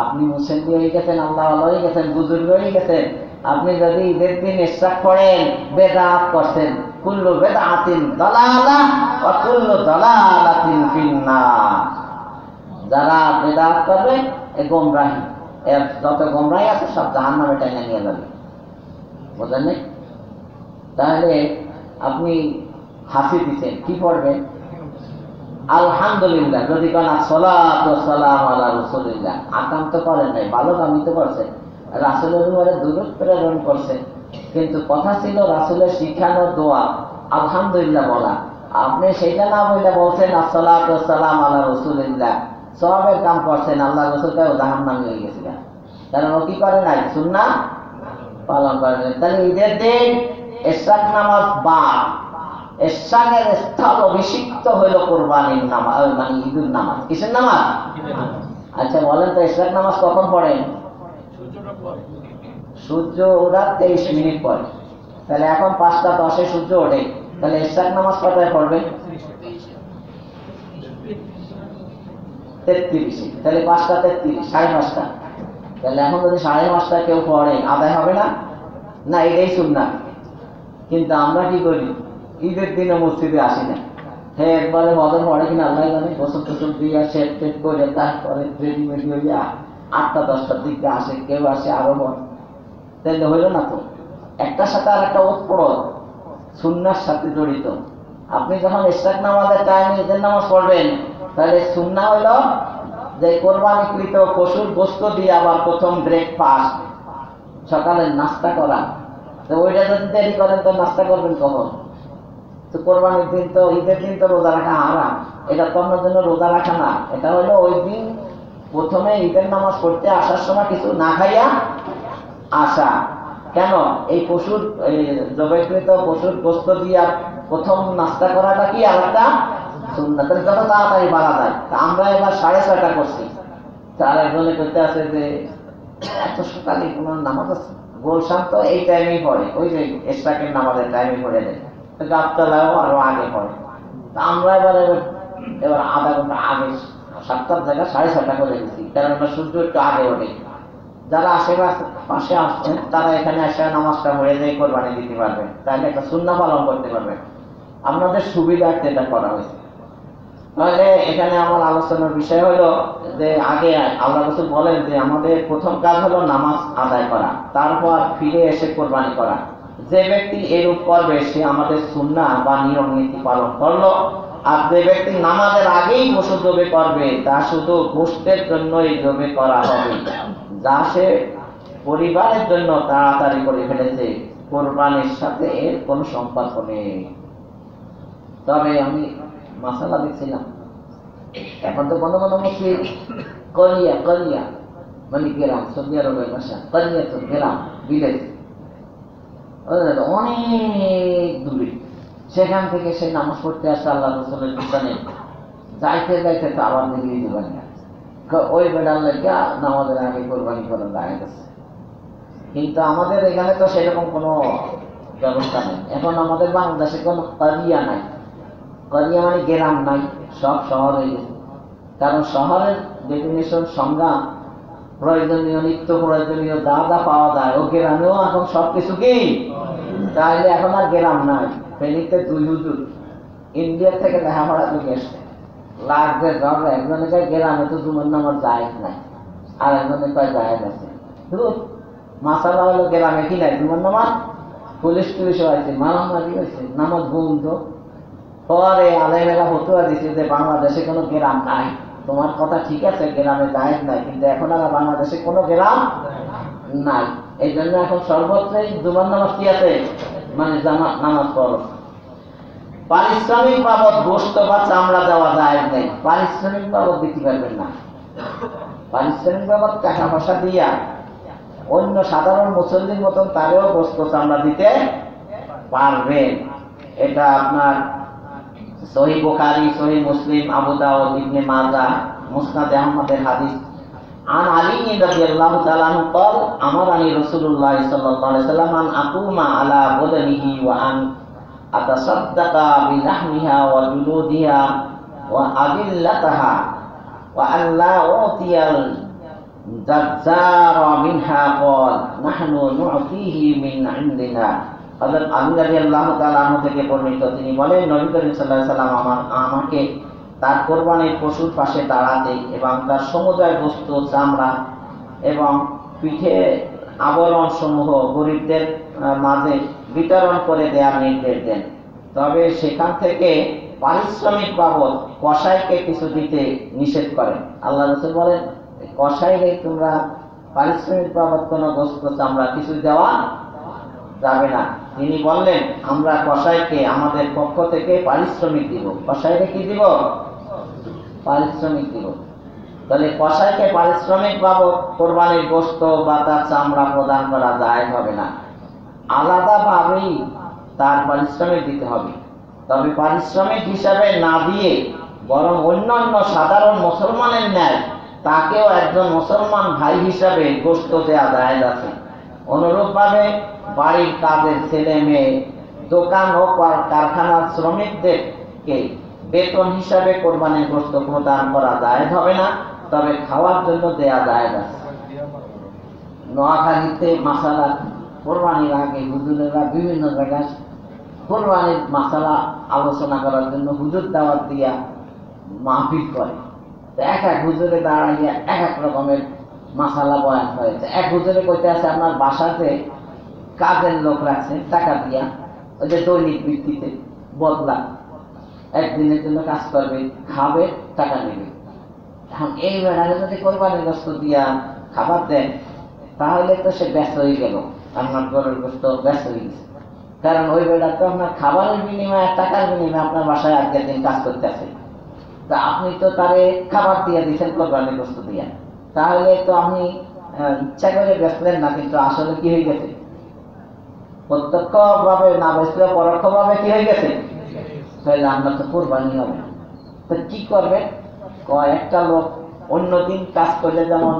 আপনি মুসল্লি হয়ে গেছেন, আল্লাহ হয়ে গেছেন, বুজুর্গ হয়ে গেছেন, আপনি যদি ঈদের দিন ইশরাক পড়েন বেদাত করছেন। কুল্লু বেদাতিন দালালাহ ওয়া কুল্লু দালালাতিন ফিন্নার। যারা বেদাত করবে এ গোমরাহি, এর যত গোমরাহি আছে সব জাহান্নামে টেনে নিয়ে যাবে। বুঝলেন? তাহলে আপনি হাসি দিচ্ছেন, কি পড়বেন? আলহামদুলিল্লাহ। যদি কোন আসসালাতু ওয়াসসালামু আলা রাসূলিল্লাহ, আকাম তো করেন নাই, ভালো কামই তো করছেন, রাসূলের উপরে দুরূদ প্রেরণ করছেন, কিন্তু কথা ছিল রাসূলের শিখানো দোয়া আলহামদুলিল্লাহ বলা। আপনি সেটা না বলে বলছেন আসসালাতু ওয়াসসালামু আলা রাসূলিল্লাহ, সওয়াবের কাম করছেন, আল্লাহ রাসূলটাও জাহান্নামী হয়ে গেছিলেন, কারণ ও কি করে নাই, সুন্নাহ পালন করে নাই। তাহলে ঈদের দিন ইশরাক নামাজ বা ইশরাকের স্থল অভিষিক্ত হইল কোরবানির নামাজ, মানে ঈদের নামাজ। কিসের নামাজ? আচ্ছা বলেন তো, ইশরাক নামাজ কখন পড়েন? সূর্য ওঠার 23 মিনিট পরে। তাহলে এখন 5টা 10-এ সূর্য ওঠে, তাহলে ইশরাক নামাজ কটায় পড়বে? 33-এ। তাহলে 5টা 33, 5:30। তাহলে এখন যদি 5:30 কেউ পড়ে, আদায় হবে না? না, এটাই সুন্নাহ। কিন্তু আমরা কি করি, ঈদের দিনে মসজিদে আসি না। হ্যাঁ, একবারে ফজর পড়ে কিনা আল্লাহ জানে, গোসল টোসল দিয়ে শেভ টেভ করে তারপরে রেডিমেড হইয়া 8টা 10টার দিকে আসে, কেউ আসে আরো পর। তাহলে হইল না তো, একটার সাথে আর একটা ওতপ্রোত সুন্নাহর সাথে জড়িত। আপনি যখন ইশরাক নামাজের টাইমে ঈদের নামাজ পড়বেন, তাহলে সুন্নাহ হইল যে কোরবানিকৃত পশুর গোশত দিয়ে আবার প্রথম ব্রেকফাস্ট, সকালে নাস্তা করা। তো ওইটা যদি দেরি করেন তো নাস্তা করবেন কখন? তো কোরবানির দিন তো, ঈদের দিন তো রোজা রাখা হারাম। এটা তো আপনার জন্য রোজা রাখা না, এটা হলো ওই দিন প্রথমে ঈদের নামাজ পড়তে আসার সময় কিছু না খাইয়া আসা। কেন? এই পশুর জবাইকৃত পশুর গোশত দিয়া প্রথম নাস্তা করাটা কি আর একটা সুন্নাহ। তাহলে যত তাড়াতাড়ি পারা যায়। আমরা এবার 6:30 করছি। তার একজনে করতে আছে যে এত সকালে কোন নামাজ আছে? গোলশান তো এই টাইমেই পড়ে, ওই যে ইশরাকের নামাজের টাইমে পড়ে দেয়। গাবতলাও আরো আগে পড়ে। আমরা এবার আধা ঘন্টা আগে, 7টার জায়গায় 6:30 করে গেছি, কারণ সূর্য একটু আগে ওঠে। যারা আশেপাশে আসছেন তারা এখানে এসে নামাজটা পড়ে দিয়ে কোরবানি দিতে পারবেন, তাহলে একটা সুন্নাহ পালন করতে পারবেন। আপনাদের সুবিধার্থে এটা করা হয়েছে। তাহলে এখানে আমার আলোচনার বিষয় হলো যে আগে আল্লাহ রাসূল বলেন যে আমাদের প্রথম কাজ হলো নামাজ আদায় করা, তারপর ফিরে এসে কোরবানি করা। যে ব্যক্তি এরূপ করবে সে আমাদের সুন্নাহ বা নিয়ম নীতি পালন করলো। আর যে ব্যক্তি নামাজের আগেই পশু জবে করবে, তা শুধু গোশতের জন্যই জবে করা হবে, যা সে পরিবারের জন্য তাড়াতাড়ি করে ফেলেছে, কোরবানির সাথে এর কোনো সম্পর্ক নেই। তবে আমি মাসালা দেখছিলাম, এখন তো কোনো কোনো মসজিদ করিয়া মানে গ্রাম, সৌদি আরবের ভাষা করিয়া, তো গ্রাম ভিলেজ অনেক দূরে, সেখান থেকে সে নামাজ পড়তে আসে আল্লাহ রাসূলের পিছনে, যাইতে যাইতে তো আবার নিয়ে যাবেন না, ওই বেড়ার লেগে নামাজের আগে কোরবানি করার লাগে গেছে। কিন্তু আমাদের এখানে তো সেরকম কোনো ব্যবস্থা নেই। এখন আমাদের বাংলাদেশে কোনো করিয়া নাই, করিয়া মানে গ্রাম নাই, সব শহর হয়ে গেছে। কারণ শহরের ডেফিনেশন, সংজ্ঞা, প্রয়োজনীয় নিত্য প্রয়োজনীয় যা যা পাওয়া যায়, ও গ্রামেও এখন সবকিছু কি, তাহলে এখন আর গ্রাম নাই। ফেনীতে 2 হুজুর ইন্ডিয়া থেকে লেখাপড়া করে এসছে, লাগবে ধরো একজনে কয় গ্রামে তো জুমার নামাজ জায়েজ নাই, আর একজনে কয় জায়েজ আছে। মাসালা হলো গ্রামে কি নাই জুমার নামাজ, পুলিশ হয়েছে, মারামারি হয়েছে, নামাজ বন্ধ। পরে আলেমেরা ফতোয়া দিছে যে বাংলাদেশে কোনো গ্রাম নাই, তোমার কথা ঠিক আছে, গ্রামে জায়েজ নাই, কিন্তু এখন আর বাংলাদেশে কোনো গ্রাম নাই। এই জন্য এখন সর্বত্রই জুমার নামাজ কি আছে, মানে নামাজ পড়ো। পারিশ্রমিক বাবদ গোশত বা চামড়া দেওয়া জায়েজ নেই, পারিশ্রমিক বাবদ দিতে পারবেন না। পারিশ্রমিক বাবদ টাকা পয়সা দিয়া অন্য সাধারণ মুসল্লির মতন তারেও গোশত চামড়া দিতে পারবেন। এটা আপনার সহিহ বুখারী, সহিহ মুসলিম, আবু দাউদ, ইবনে মাজাহ, মুসনাদ আহমদের হাদিস। আন আলী রাদিয়াল্লাহু তাআলা আনহু قال আমারানি রাসূলুল্লাহ সাল্লাল্লাহু আলাইহি ওয়াসাল্লাম আন আকুমা আলা বদনিহি ওয়া আন আতাসাদ্দাকা বিলাহমিহা ওয়া জুলুদিহা ওয়া আদিল্লাতাহা ওয়া আল্লা উতিয়াল জাজ্জারা মিনহা قال নাহনু নু'তিহি মিন ইনদিনা। হযরত আলী রাদিয়াল্লাহু তাআলা আনহু থেকে বর্ণিত, তিনি বলেন নবী করিম সাল্লাল্লাহু আলাইহি ওয়াসাল্লাম আমাকে তার কোরবানির পশুর পাশে দাঁড়াতে এবং তার সমুদয় বস্তু, চামড়া এবং পিঠে আবরণ সমূহ গরিবদের মাঝে বিতরণ করে দেওয়ার নির্দেশ দেন। তবে সেখান থেকে পারিশ্রমিক বাবদ কসাইকে কিছু দিতে নিষেধ করেন। আল্লাহ রাসূল বলেন কসাইকে তোমরা পারিশ্রমিক বাবদ কোনো গোশত, চামড়া কিছু দেওয়া যাবে না। তিনি বললেন আমরা কসাইকে আমাদের পক্ষ থেকে পারিশ্রমিক দিব। কসাইকে কি দিব? পারিশ্রমিক দিব। তাহলে কসাইকে পারিশ্রমিক বাবদ কোরবানির গোশত বা তার চামড়া প্রদান করা যায় হবে না, আলাদাভাবেই তার পারিশ্রমিক দিতে হবে। তবে পারিশ্রমিক হিসাবে না দিয়ে বরং অন্যান্য সাধারণ মুসলমানের ন্যায় তাকেও একজন মুসলমান ভাই হিসাবে গোশত দেওয়া জায়েজ আছে। অনুরূপভাবে বাড়ির কাজের ছেলে মেয়ে, দোকান ও কারখানার শ্রমিকদেরকে বেতন হিসাবে কোরবানির গোশত প্রদান করা জায়েজ হবে না, তবে খাওয়ার জন্য দেয়া জায়েজ আছে। নোয়াখালীতে মাসালা কোরবানির আগে হুজুরেরা বিভিন্ন জায়গায় কোরবানির মাসালা আলোচনা করার জন্য হুজুর দাওয়াত দিয়া মাহফিল করে। এক এক হুজুরে দাঁড়াইয়া এক এক রকমের মাসালা বয়ান হয়েছে। এক হুজুরে কইতে আছে আপনার বাসাতে কাজের লোক রাখছে টাকা দিয়া, ওই যে দৈনিক ভিত্তিতে বদলা, একদিনের জন্য কাজ করবে, খাবে, টাকা নেবে। এখন এই বেড়াকে যদি কোরবানির গোশত দিয়া খাবার দেন তাহলে তো সে ব্যস্ত হয়ে গেল, আপনার গরুর গোশত ব্যস্ত হয়ে গেছে। কারণ ওই বেড়া তো আপনার খাবারের বিনিময়ে, টাকার বিনিময়ে আপনার বাসায় আজকের দিন কাজ করতে আছে। তা আপনি তো তারে খাবার দিয়ে দিচ্ছেন কোরবানির গোশত দিয়া, তাহলে তো আপনি ইচ্ছা করে বেচলেন না, কিন্তু আসলে কি হয়ে গেছে, প্রত্যক্ষ ভাবে না বেচলে পরোক্ষ ভাবে কি হয়ে গেছে, তাহলে আপনার তো কোরবানি হবে। তো কি করবে, একটা লোক অন্যদিন কাজ করলে যেমন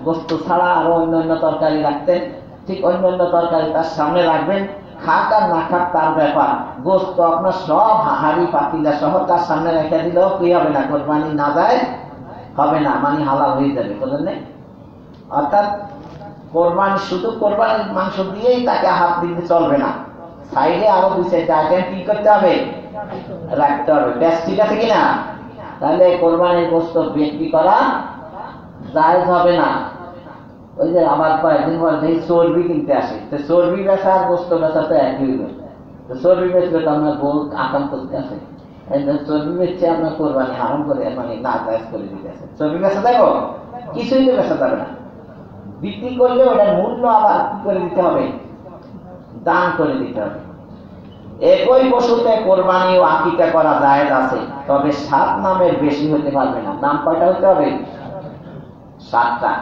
গোশত ছাড়া আরো অন্যান্য তরকারি রাখতেন, ঠিক অন্যান্য তরকারি তার সামনে রাখবেন, খাক আর না খাক তার ব্যাপার, গোশত আপনার সব হাড়ি পাতিলা সহ তার সামনে রেখে দিলেও কি হবে না, কোরবানি না যায় হবে না, মানে হালাল হয়ে যাবে, বুঝলেন না? অর্থাৎ কোরবানি শুধু কোরবানির মাংস দিয়েই তাকে হাত দিতে চলবে না, সাইডে আরো দুই চারটা আইটেম কি করতে হবে, রাখতে হবে। ব্যাস, ঠিক আছে কিনা? তাহলে কোরবানির গোশত বিক্রি করা জায়েজ হবে না। ওই যে আবার কয়েকদিন পর দেখি চর্বি কিনতে আসে, তো চর্বি বেচা আর গোশত বেচা তো একই হইবে। তো চর্বি বেচলে তো আপনার বউ আকাম করতে আসে, চর্বি বেচছে আপনার কোরবানি হারাম করে, মানে না জায়েজ করে দিতে আসে। চর্বি বেচা যাবো, কিছুই তো বেচা যাবে না। বিক্রি করলে ওটার মূল্য আবার কি করে দিতে হবে, দান করে দিতে হবে। একই পশুতে কোরবানি ও আকিকা করা জায়েজ আছে, তবে 7 নামের বেশি হতে পারবে না। নাম কয়টা হতে হবে? 7টা।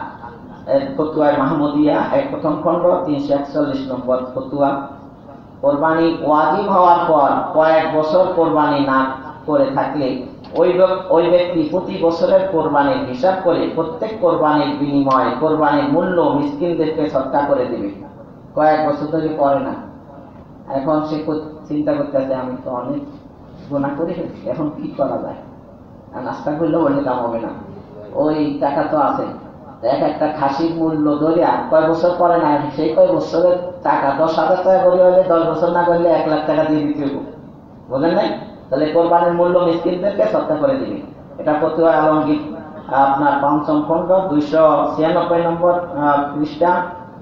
ফতুয়ায় মাহমুদিয়া প্রথম খণ্ড 341 নম্বর ফতুয়া। কোরবানি ওয়াজিব হওয়ার পর কয়েক বছর কোরবানি না করে থাকলে ওই ব্যক্তি প্রতি বছরের কোরবানির হিসাব করে প্রত্যেক কোরবানির বিনিময়ে কোরবানির মূল্য মিসকিনদেরকে সদকা করে দিবে। কয়েক বছর ধরে করে না, এখন সে চিন্তা করতেছে আমি তো অনেক গুনাহ করে ফেলছি, এখন কি করা যায়, নাস্তা করলেও অনেক দাম হবে না, ওই টাকা তো আছে, এক একটা খাসির মূল্য ধরিয়া কয় বছর পরে না, সেই কয় বছরের টাকা 10,000 টাকা করে হলে 10 বছর না করলে 1 লাখ টাকা দিয়ে দিতে হবে, বুঝলেন নাই? তাহলে কোরবানির মূল্য মিসকিনদেরকে সদকা করে দিবে। এটা ফতুয়া আলমগীর আপনার 5ম খণ্ড 296 নম্বর পৃষ্ঠা,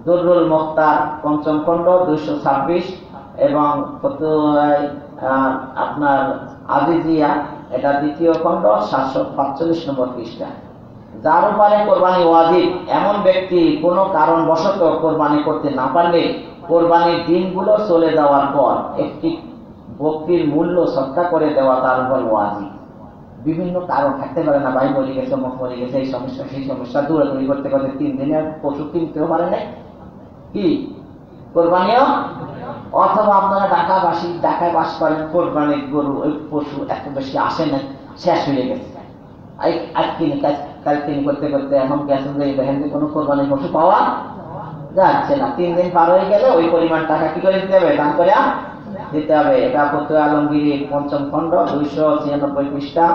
দুররুল মুখতার 5ম খণ্ড 226 এবং ফতুয়ায় আপনার আজিজিয়া এটা 2য় খণ্ড 745 নম্বর পৃষ্ঠা। যার উপরে কোরবানি ওয়াজিব এমন ব্যক্তি কোনো কারণবশত কোরবানি করতে না পারলে কোরবানির দিনগুলো চলে যাওয়ার পর একটি বকরির মূল্য সদকা করে দেওয়া তার উপর ওয়াজিব। বিভিন্ন কারণ থাকতে পারে না, ভাই মরে গেছে, মুখ মরে গেছে, এই সমস্যা সেই সমস্যা, দৌড়াদৌড়ি করতে করতে 3 দিনের পশু কিনতেও পারে না, কি কোরবানিও, অথবা আপনারা ঢাকায় বাস করেন, কোরবানির গরু ওই পশু এত বেশি আসে না, শেষ হয়ে গেছে, কালকে করতে করতে এখন গেছেন যে দেখেন যে কোনো কোরবানির পশু পাওয়া যাচ্ছে না, 3 দিন পার হয়ে গেলে ওই পরিমাণ টাকা কি করে দিতে হবে, দান করে দিতে হবে। এটা ফতুয়া আলমগীর 5ম খণ্ড 296 পৃষ্ঠা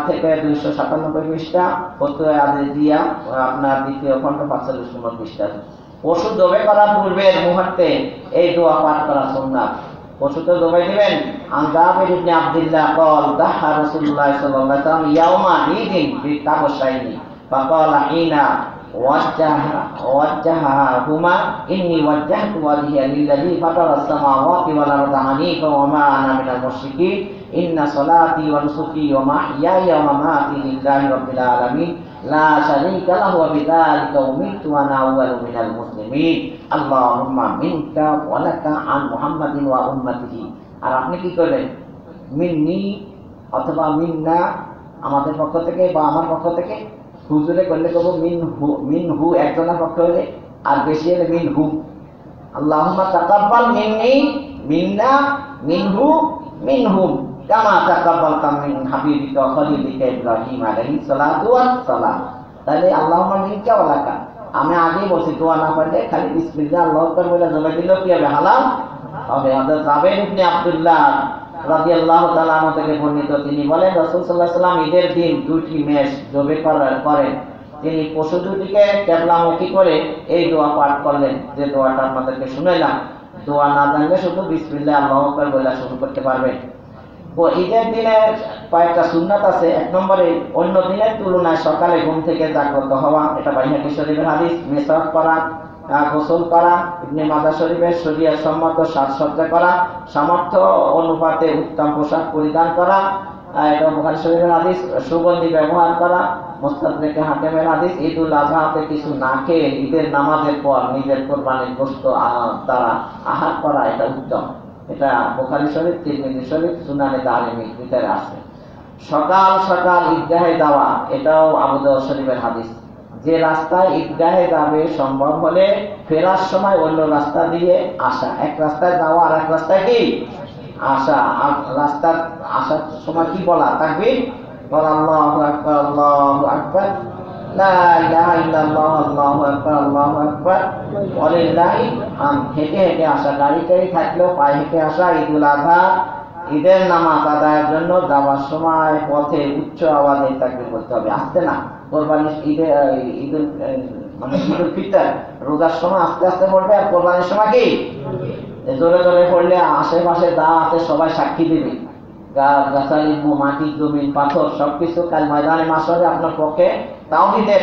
থেকে 297 পৃষ্ঠা, ফতুয়া আজিজিয়া আপনার 2য় খণ্ড 45 নম্বর পৃষ্ঠা। পশু জবাই করার পূর্বের মুহূর্তে এই দোয়া পাঠ করা সুন্নাত। পশু তো জবাই দিবেন। আন জাবির ইবনে আব্দুল্লাহ قال ضحى رسول الله صلى الله عليه وسلم يوم عيد بكبشين فقال حين وجههما إني وجهت وجهي للذي فطر السماوات والأرض حنيفا وما أنا من المشركين إن صلاتي ونسكي ومحياي ومماتي لله رب العالمين لا شريك له وبذلك أمرت وأنا أول من المسلمين اللهم منك ولك عن محمد وأمته। আর আপনি কি করবেন, মিন্নি অথবা মিন্না আমাদের পক্ষ থেকে বা আমার পক্ষ থেকে, হুজুরে করলে কব মিন হু একজনের পক্ষে হলে, আর বেশি হলে মিন হু। আল্লাহুম্মা তাকাব্বাল মিন্নি মিন্না মিনহু মিনহুম কামা তাকাব্বালতা মিন হাবিবিকা খলিলিকা ইব্রাহিম আলাইহিস সালাতু ওয়াস সালাম। তাহলে আল্লাহুম্মা মিনকা ওয়া লাকা, আমি আগেই বলছি দোয়া না পারলে খালি বিসমিল্লাহ আল্লাহু আকবার বলে জমা দিলেও কি হবে? হালাল হবে। হযরত জাবের ইবনে আব্দুল্লাহ রাদিয়াল্লাহু তাআলা আনহু থেকে বর্ণিত, তিনি বলেন রাসূল সাল্লাল্লাহু আলাইহি ওয়াসাল্লাম ঈদের দিন দুটি মেষ জবে করেন। তিনি পশু দুটিকে কেবলামুখী করে এই দোয়া পাঠ করলেন, যে দোয়াটা আপনাদেরকে শুনাইলাম। দোয়া না জানলে শুধু বিসমিল্লাহ আল্লাহু আকবার বলে শুরু করতে পারবেন। ও ঈদের দিনে কয়েকটা সুন্নাত আছে। এক নম্বরে অন্য দিনের তুলনায় সকালে ঘুম থেকে জাগ্রত হওয়া, এটা বাইহাকী শরীফের হাদিস। মেসওয়াক করা, গোসল করা, ইবনে মাজাহ শরীফের শরীয়ত সম্মত সাজসজ্জা করা, সামর্থ্য অনুপাতে উত্তম পোশাক পরিধান করা, এটা বুখারী শরীফের হাদিস। সুগন্ধি ব্যবহার করা, মুস্তাদরাক হাকিমের হাদিস। ঈদুল আজহাতে কিছু না খেয়ে ঈদের নামাজের পর নিজের কোরবানির গোশত দ্বারা আহার করা, এটা উত্তম। এটা বুখারী শরীফ, তিরমিজি শরীফ, সুনানে দারিমির ভিতরে আছে। সকাল সকাল ঈদগাহে যাওয়া, এটাও আবু দাউদ শরীফের হাদিস। যে রাস্তায় ঈদগাহে যাবে সম্ভব হলে ফেরার সময় অন্য রাস্তা দিয়ে আসা। এক রাস্তায় যাওয়া আর এক রাস্তায় কি আসা। আর রাস্তার আসার সময় কি বলা? তাকবীর বলা, আল্লাহু আকবার আল্লাহু আকবার, লা ইলাহা ইল্লাল্লাহ আল্লাহু আকবার আল্লাহু আকবার ওয়ালিল্লাহিল হামদ। হেঁটে হেঁটে আসা, গাড়ি থাকলেও পায়ে হেঁটে আসা। ঈদুল আযহা ঈদের নামাজ আদায়ের জন্য যাওয়ার সময় পথে উচ্চ আওয়াজে তাকবীর করতে হবে, আসতে না। কোরবানির ঈদুল ফিতর রোজার সময় আস্তে আস্তে পড়বে, আর কোরবানির সময় কি জোরে জোরে পড়লে আশেপাশে যা আছে সবাই সাক্ষী দেবে। গাছালি, মাটি, জমিন, পাথর সবকিছু কাল ময়দানে মাশহারে আপনার পক্ষে তাওহীদের